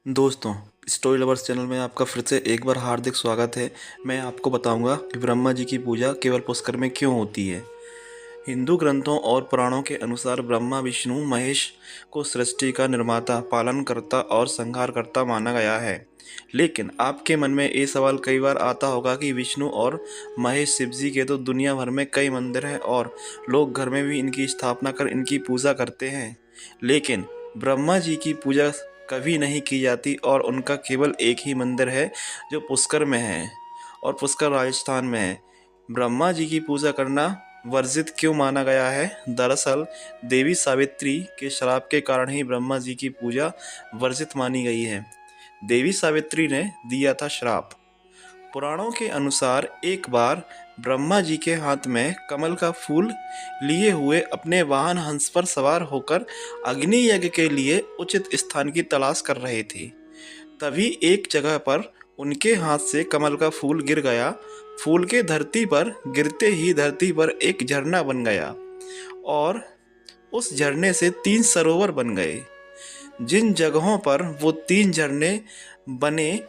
दोस्तों, story lovers channel में आपका फिर से एक बार हार्दिक स्वागत है। मैं आपको बताऊंगा कि ब्रह्मा जी की पूजा केवल पुष्कर में क्यों होती है। हिंदू ग्रंथों और पुराणों के अनुसार ब्रह्मा विष्णु महेश को सृष्टि का निर्माता, पालनकर्ता और संहारकर्ता माना गया है। लेकिन आपके मन में ये सवाल कई बार आता होगा कि विष्णु और महेश शिव जी के तो दुनिया भर में कई मंदिर हैं और लोग घर में भी इनकी स्थापना कर इनकी पूजा करते हैं। लेकिन ब्रह्मा जी की पूजा कभी नहीं की जाती और उनका केवल एक ही मंदिर है जो पुष्कर में है और पुष्कर राजस्थान में है। ब्रह्मा जी की पूजा करना वर्जित क्यों माना गया है? दरअसल देवी सावित्री के श्राप के कारण ही ब्रह्मा जी की पूजा वर्जित मानी गई है। देवी सावित्री ने दिया था श्राप। पुराणों के अनुसार एक बार ब्रह्मा जी के हाथ में कमल का फूल लिए हुए अपने वाहन हंस पर सवार होकर अग्नि यज्ञ के लिए उचित स्थान की तलाश कर रहे थे। तभी एक जगह पर उनके हाथ से कमल का फूल गिर गया। फूल के धरती पर गिरते ही धरती पर एक झरना बन गया और उस झरने से 3 सरोवर बन गए। जिन जगहों पर वो 3 झरने बने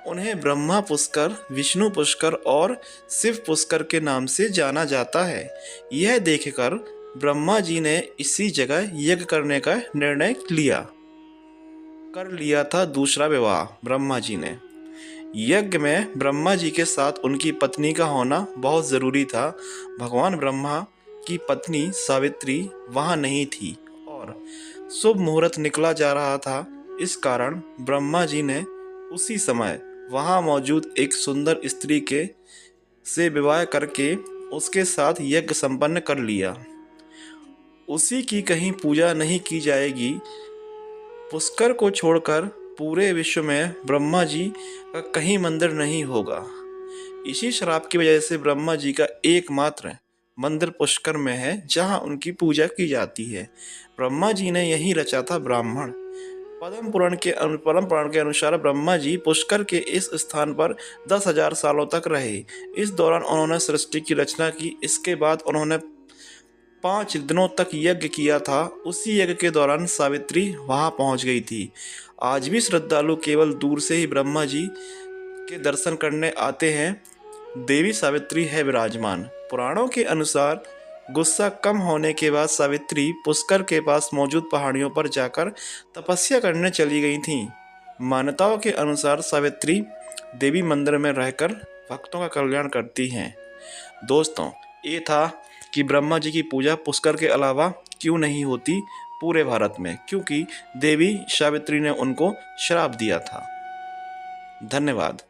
उन्हें ब्रह्मा पुष्कर, विष्णु पुष्कर और शिव पुष्कर के नाम से जाना जाता है। यह देखकर ब्रह्मा जी ने इसी जगह यज्ञ करने का निर्णय कर लिया था। दूसरा विवाह ब्रह्मा जी ने। यज्ञ में ब्रह्मा जी के साथ उनकी पत्नी का होना बहुत ज़रूरी था। भगवान ब्रह्मा की पत्नी सावित्री वहाँ नहीं थी और शुभ मुहूर्त निकला जा रहा था। इस कारण ब्रह्मा जी ने उसी समय वहाँ मौजूद एक सुंदर स्त्री के से विवाह करके उसके साथ यज्ञ संपन्न कर लिया। उसी की कहीं पूजा नहीं की जाएगी। पुष्कर को छोड़कर पूरे विश्व में ब्रह्मा जी का कहीं मंदिर नहीं होगा। इसी श्राप की वजह से ब्रह्मा जी का एकमात्र मंदिर पुष्कर में है जहां उनकी पूजा की जाती है। ब्रह्मा जी ने यही रचा था ब्राह्मण। परम पुराण के अनुसार ब्रह्मा जी पुष्कर के इस स्थान पर 10,000 सालों तक रहे। इस दौरान उन्होंने सृष्टि की रचना की। इसके बाद उन्होंने 5 दिनों तक यज्ञ किया था। उसी यज्ञ के दौरान सावित्री वहां पहुंच गई थी। आज भी श्रद्धालु केवल दूर से ही ब्रह्मा जी के दर्शन करने आते हैं। देवी सावित्री है विराजमान। पुराणों के अनुसार गुस्सा कम होने के बाद सावित्री पुष्कर के पास मौजूद पहाड़ियों पर जाकर तपस्या करने चली गई थीं। मान्यताओं के अनुसार सावित्री देवी मंदिर में रहकर भक्तों का कल्याण करती हैं। दोस्तों, ये था कि ब्रह्मा जी की पूजा पुष्कर के अलावा क्यों नहीं होती पूरे भारत में, क्योंकि देवी सावित्री ने उनको श्राप दिया था। धन्यवाद।